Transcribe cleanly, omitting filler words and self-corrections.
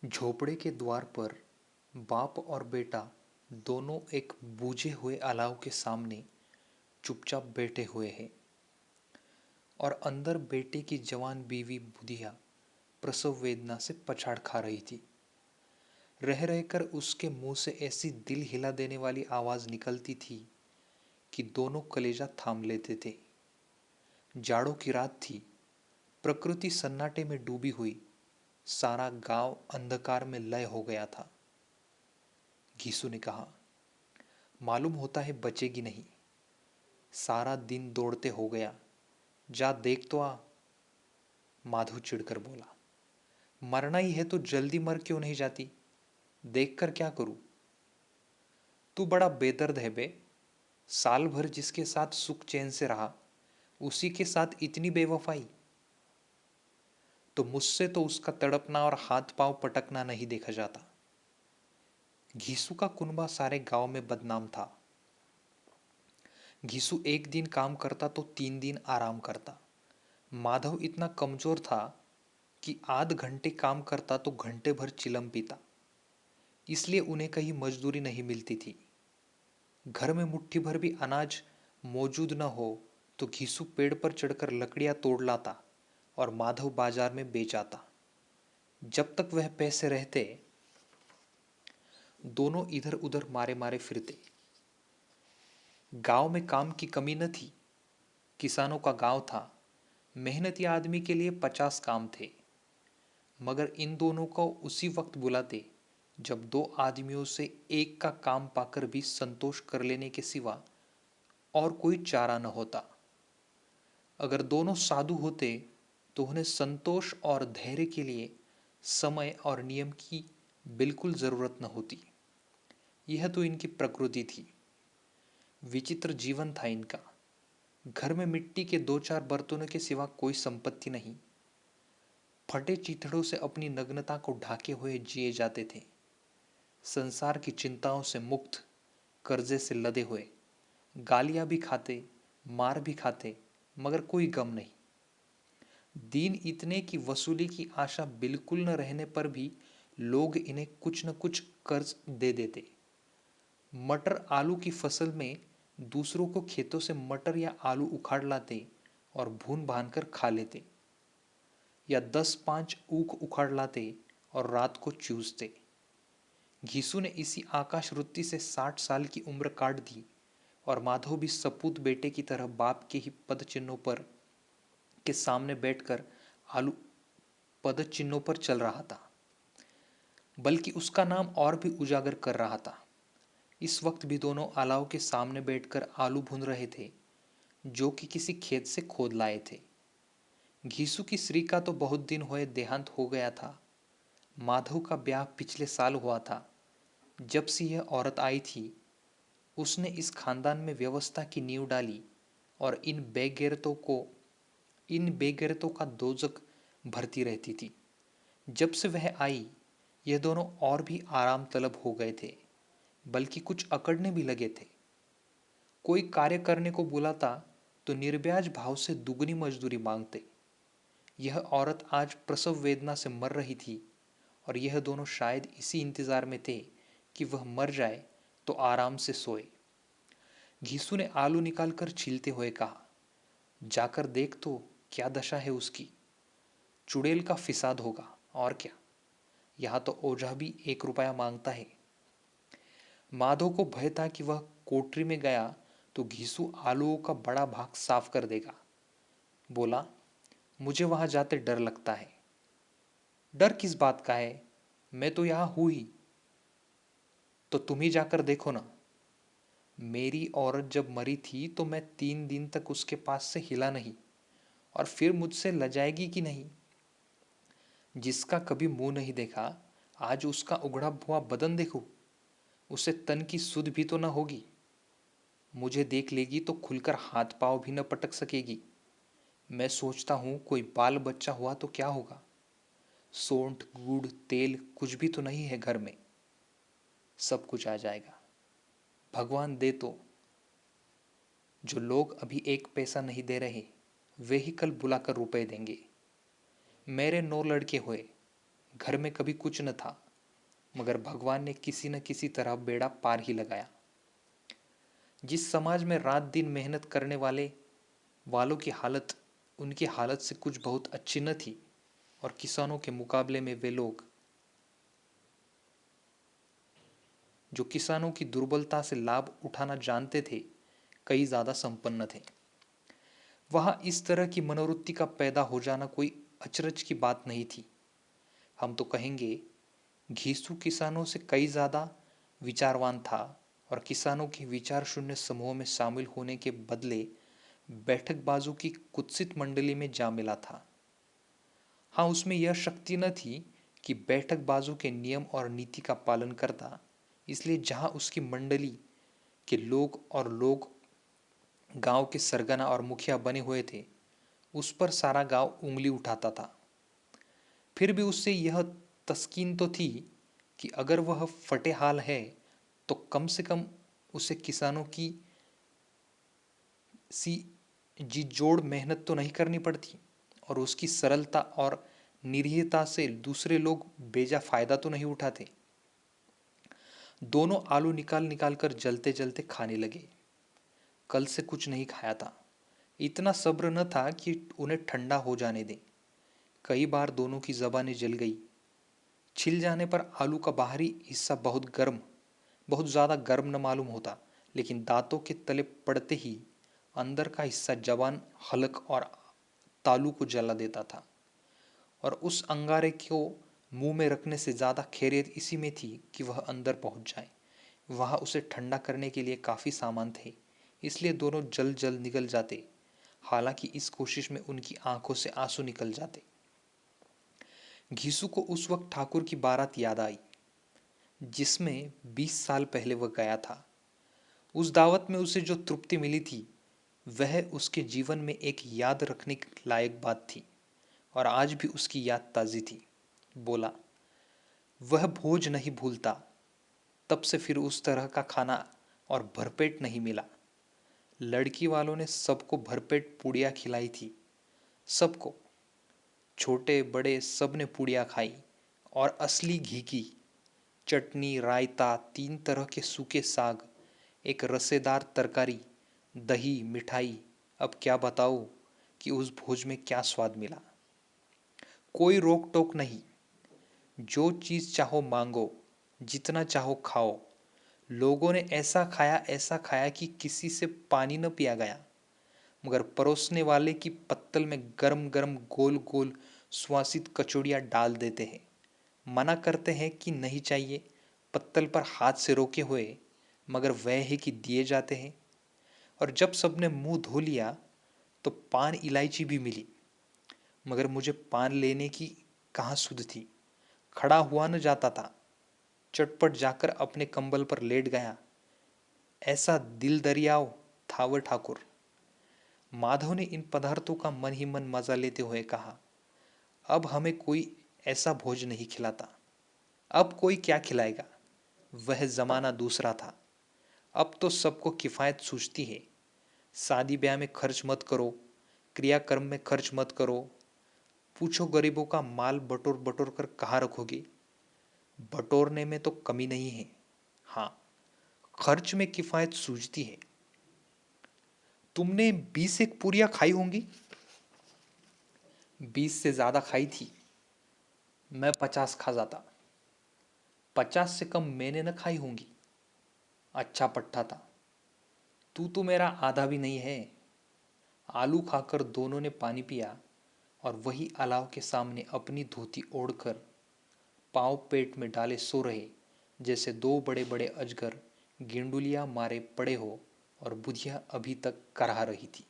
झोपड़े के द्वार पर बाप और बेटा दोनों एक बूझे हुए अलाव के सामने चुपचाप बैठे हुए हैं और अंदर बेटे की जवान बीवी बुधिया प्रसव वेदना से पछाड़ खा रही थी। रह रहकर उसके मुंह से ऐसी दिल हिला देने वाली आवाज निकलती थी कि दोनों कलेजा थाम लेते थे। जाड़ों की रात थी। प्रकृति सन्नाटे में डूबी हुई। सारा गांव अंधकार में लय हो गया था। घीसू ने कहा, मालूम होता है बचेगी नहीं। सारा दिन दौड़ते हो गया। जा देख तो आ। माधव चिढ़कर बोला, मरना ही है तो जल्दी मर क्यों नहीं जाती? देख कर क्या करूं? तू बड़ा बेदर्द है बे। साल भर जिसके साथ सुख चैन से रहा, उसी के साथ इतनी बेवफाई। तो मुझसे तो उसका तड़पना और हाथ पांव पटकना नहीं देखा जाता। घीसू का कुनबा सारे गांव में बदनाम था। घीसू एक दिन काम करता तो 3 दिन आराम करता। माधव इतना कमजोर था कि आध घंटे काम करता तो घंटे भर चिलम पीता। इसलिए उन्हें कहीं मजदूरी नहीं मिलती थी। घर में मुट्ठी भर भी अनाज मौजूद न हो तो घीसू पेड़ पर चढ़कर लकड़ियां तोड़ लाता और माधव बाजार में बेच आता। जब तक वह पैसे रहते, दोनों इधर उधर मारे मारे फिरते। गांव में काम की कमी न थी। किसानों का गांव था। मेहनती आदमी के लिए 50 काम थे। मगर इन दोनों को उसी वक्त बुलाते जब दो आदमियों से एक का काम पाकर भी संतोष कर लेने के सिवा और कोई चारा न होता। अगर दोनों साधु होते तो उन्हें संतोष और धैर्य के लिए समय और नियम की बिल्कुल जरूरत न होती। यह तो इनकी प्रकृति थी। विचित्र जीवन था इनका। घर में मिट्टी के 2-4 बर्तनों के सिवा कोई संपत्ति नहीं। फटे चिथड़ों से अपनी नग्नता को ढाके हुए जिए जाते थे। संसार की चिंताओं से मुक्त, कर्जे से लदे हुए। गालियां भी खाते, मार भी खाते, मगर कोई गम नहीं। दिन इतने की वसूली की आशा बिल्कुल न रहने पर भी लोग इन्हें कुछ न कुछ कर्ज दे देते। मटर आलू की फसल में दूसरों को खेतों से मटर या आलू उखाड़ लाते और भून भान कर खा लेते, या 10-5 ऊख उखाड़ लाते और रात को चूसते। घीसू ने इसी आकाश वृत्ति से 60 साल की उम्र काट दी और माधव भी सपूत बेटे की तरह बाप के ही पद चिन्हों पर के सामने बैठकर आलू पद चिन्हों पर चल रहा था, बल्कि उसका नाम और भी उजागर कर रहा था। इस वक्त भी दोनों अलाव के सामने बैठकर आलू भून रहे थे, जो कि किसी खेत से खोद लाए थे। घीसू की स्त्री का तो बहुत दिन हुए देहांत हो गया था। माधव का ब्याह पिछले साल हुआ था। जब से यह औरत आई थी, उसने इस खानदान में व्यवस्था की नींव डाली और इन बेगैरतों का दोजक भरती रहती थी। जब से वह आई, यह दोनों और भी आराम तलब हो गए थे, बल्कि कुछ अकड़ने भी लगे थे। कोई कार्य करने को बुलाता तो निर्ब्याज भाव से दुगनी मजदूरी मांगते। यह औरत आज प्रसव वेदना से मर रही थी और यह दोनों शायद इसी इंतजार में थे कि वह मर जाए तो आराम से सोए। घीसू ने आलू निकालकर छीलते हुए कहा, जाकर देख तो क्या दशा है उसकी। चुड़ैल का फिसाद होगा और क्या। यहाँ तो ओझा भी 1 रुपया मांगता है। माधव को भय था कि वह कोठरी में गया तो घीसू आलूओं का बड़ा भाग साफ कर देगा। बोला, मुझे वहां जाते डर लगता है। डर किस बात का है? मैं तो यहां हूं ही। तो तुम ही जाकर देखो ना। मेरी औरत जब मरी थी तो मैं 3 दिन तक उसके पास से हिला नहीं, और फिर मुझसे लजाएगी कि नहीं? जिसका कभी मुंह नहीं देखा, आज उसका उगड़ा हुआ बदन देखो। उसे तन की सुध भी तो न होगी। मुझे देख लेगी तो खुलकर हाथ पांव भी न पटक सकेगी। मैं सोचता हूं कोई बाल बच्चा हुआ तो क्या होगा। सोंठ गुड़ तेल कुछ भी तो नहीं है घर में। सब कुछ आ जाएगा, भगवान दे तो। जो लोग अभी 1 पैसा नहीं दे रहे, वे ही कल बुलाकर रुपए देंगे। मेरे 9 लड़के हुए, घर में कभी कुछ न था, मगर भगवान ने किसी न किसी तरह बेड़ा पार ही लगाया। जिस समाज में रात दिन मेहनत करने वाले वालों की हालत उनकी हालत से कुछ बहुत अच्छी न थी, और किसानों के मुकाबले में वे लोग जो किसानों की दुर्बलता से लाभ उठाना जानते थे, कई ज्यादा संपन्न थे। वहां इस तरह की मनोवृत्ति का पैदा हो जाना कोई अचरज की बात नहीं थी। हम तो कहेंगे, घीसू किसानों से कई ज्यादा विचारवान था, और किसानों के विचार शून्य समूह में शामिल होने के बदले बैठकबाजों की कुत्सित मंडली में जा मिला था। हाँ, उसमें यह शक्ति न थी कि बैठकबाजों के नियम और नीति का पालन करता, इसलिए जहां उसकी मंडली के लोग गांव के सरगना और मुखिया बने हुए थे, उस पर सारा गांव उंगली उठाता था। फिर भी उससे यह तस्कीन तो थी कि अगर वह फटे हाल है तो कम से कम उसे किसानों की सी जी जोड़ मेहनत तो नहीं करनी पड़ती, और उसकी सरलता और निरीहता से दूसरे लोग बेजा फायदा तो नहीं उठाते। दोनों आलू निकाल निकाल कर जलते जलते खाने लगे। कल से कुछ नहीं खाया था, इतना सब्र न था कि उन्हें ठंडा हो जाने दें। कई बार दोनों की जबानें जल गई। छिल जाने पर आलू का बाहरी हिस्सा बहुत ज्यादा गर्म न मालूम होता, लेकिन दांतों के तले पड़ते ही अंदर का हिस्सा जबान हलक और तालू को जला देता था। और उस अंगारे को मुंह में रखने से ज्यादा खैरियत इसी में थी कि वह अंदर पहुंच जाए। वहां उसे ठंडा करने के लिए काफी सामान थे, इसलिए दोनों जल जल निकल जाते। हालांकि इस कोशिश में उनकी आंखों से आंसू निकल जाते। घीसू को उस वक्त ठाकुर की बारात याद आई, जिसमें 20 साल पहले वह गया था। उस दावत में उसे जो तृप्ति मिली थी, वह उसके जीवन में एक याद रखने लायक बात थी, और आज भी उसकी याद ताजी थी। बोला, वह भोज नहीं भूलता। तब से फिर उस तरह का खाना और भरपेट नहीं मिला। लड़की वालों ने सबको भरपेट पूड़ियाँ खिलाई थी। सबको, छोटे बड़े सब ने पूड़ियाँ खाई, और असली घी की चटनी, रायता, 3 तरह के सूखे साग, एक रसेदार तरकारी, दही, मिठाई। अब क्या बताओ कि उस भोज में क्या स्वाद मिला। कोई रोक टोक नहीं, जो चीज चाहो मांगो, जितना चाहो खाओ। लोगों ने ऐसा खाया कि किसी से पानी न पिया गया, मगर परोसने वाले की पत्तल में गरम गरम गोल गोल सुवासित कचौड़ियाँ डाल देते हैं। मना करते हैं कि नहीं चाहिए, पत्तल पर हाथ से रोके हुए, मगर वह है कि दिए जाते हैं। और जब सबने मुंह धो लिया तो पान इलायची भी मिली, मगर मुझे पान लेने की कहाँ सुध थी। खड़ा हुआ न जाता था, चटपट जाकर अपने कंबल पर लेट गया। ऐसा दिल दरियाव था वह ठाकुर। माधव ने इन पदार्थों का मन ही मन मजा लेते हुए कहा, अब हमें कोई ऐसा भोज नहीं खिलाता। अब कोई क्या खिलाएगा। वह जमाना दूसरा था। अब तो सबको किफायत सूझती है। शादी ब्याह में खर्च मत करो, क्रियाक्रम में खर्च मत करो। पूछो गरीबों का माल बटोर बटोर कर कहाँ रखोगे। बटोरने में तो कमी नहीं है, हाँ, खर्च में किफायत सूझती है। तुमने 20 एक पूरियां खाई होंगी। 20 से ज्यादा खाई थी। मैं 50 खा जाता। 50 से कम मैंने न खाई होंगी। अच्छा पट्टा था। तू तो मेरा आधा भी नहीं है। आलू खाकर दोनों ने पानी पिया, और वही अलाव के सामने अपनी धोती ओढ़कर पाँव पेट में डाले सो रहे, जैसे दो बड़े बड़े अजगर गेंडुलिया मारे पड़े हो और बुधिया अभी तक कराह रही थी।